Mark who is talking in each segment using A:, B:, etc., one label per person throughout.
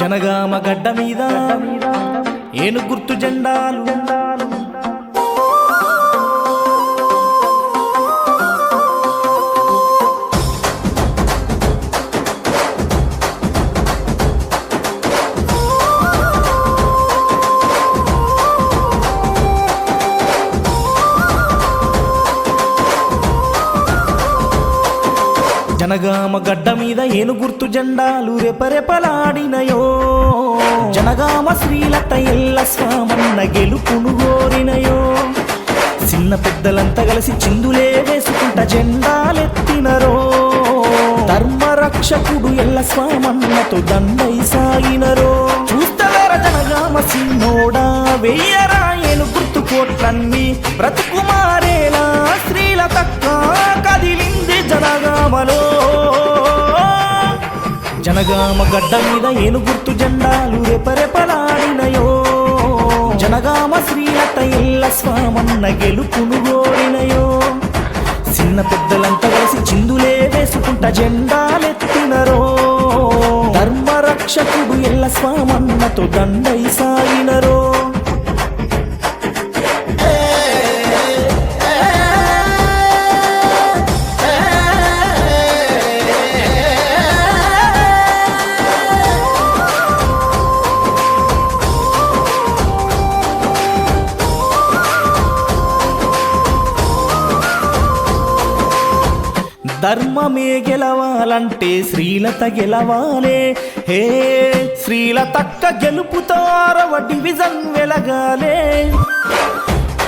A: జనగామ గడ్డ మీద ఏను గుర్తు జెండాలు జనగామ గడ్డ మీద ఏను గుర్తు జెండాలు రెపరెపలాడినయో జనగామ శ్రీలత ఎల్ల స్వామన్న గెలుపును గోరినయో చిన్న పెద్దలంతా కలిసి చిందులే వేసుకుంటా జెండాలెత్తినరో ధర్మరక్షకుడు ఎల్ల స్వామన్నతో దండై సాగినరో చూస్తలేర జనగామ సిన్నోడా వెయ్యరా ఏను గుర్తు కోట్లన్నీ బ్రతుకుమారేలా శ్రీలతక్క కదిలింది జనగామలో జనగామ గడ్డ మీద ఏను గుర్తు జెండాలు రెపరెపలాడినయో జనగామ శ్రీలత ఎల్ల స్వామన్న గెలుపును గోరినయో చిన్న పెద్దలంతా కలిసి చిందులే వేసుకుంటా జెండాలెత్తినరో ధర్మరక్షకుడు ఎల్ల స్వామన్నతో దండై సాగినరో ధర్మమే గెలవాలంటే శ్రీలత గెలవాలే హే శ్రీలతక్క గెలుపుతో 6వ డివిజన్ వెలగాలే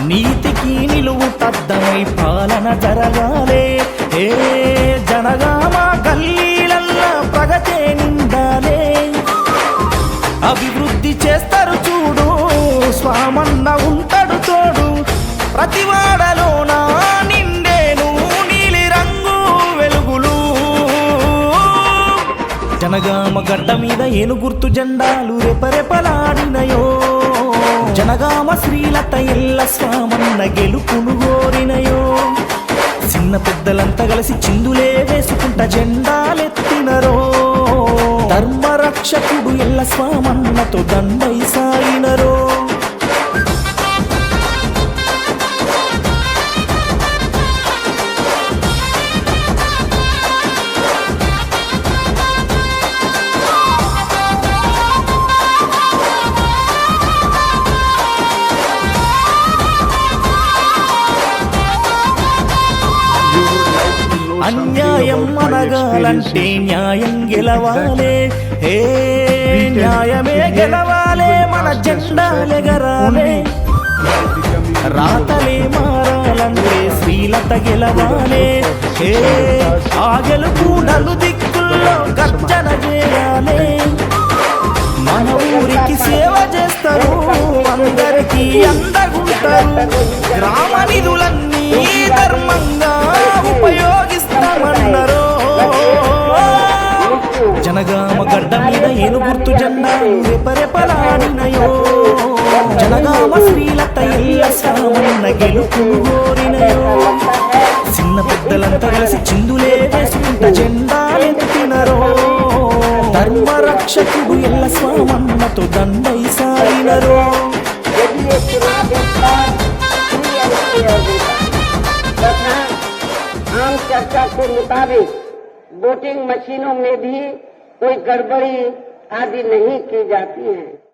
A: నీతికి నిలువు తద్దమై పాలన జరగాలే హే జనగామ గల్లీలల్లా ప్రగతే నిండాలే అభివృద్ధి చేస్తారు చూడు స్వామన్న ఉంటాడు తోడు ప్రతివాడలోనా జనగామ గడ్డ మీద ఏను గుర్తు జెండాలు రెపరెపలాడినయో జనగామ శ్రీలత ఎల్ల స్వామన్న గెలుపును గోరినయో చిన్న పెద్దలంతా కలిసి చిందులే వేసుకుంటా జెండాలెత్తినరో ధర్మరక్షకుడు ఎల్ల స్వామన్నతో దండై సాగినరో అన్యాయం అనగాలంటే న్యాయం గెలవాలే హే న్యాయమే గెలవాలే మన జెండాలెగరాలే రాతలే మారాలంటే శ్రీలత గెలవాలే హే ఆ గెలుపు నలుదిక్కుల్లో గర్జన చేయాలే మన ఊరికి సేవ చేస్తారు అందరికీ అందగుంటారు గ్రామ నిధులన్నీ ధర్మంగా ఉపయోగిస్తామన్నరో జనగామ గడ్డ మీద ఏను గుర్తు జెండాలు రెపరెపలాడినయో జనగామ శ్రీలత ఎల్ల స్వామన్న గెలుపును గోరినయో చిన్న పెద్దలంతా కలిసి చిందులే వేసుకుంటా జెండాలెత్తినరో ధర్మరక్షకుడు ఎల్ల స్వామన్నతో దండై సాగినరో
B: आम चर्चा के मुताबिक वोटिंग मशीनों में भी कोई गड़बड़ी आदि नहीं की जाती है।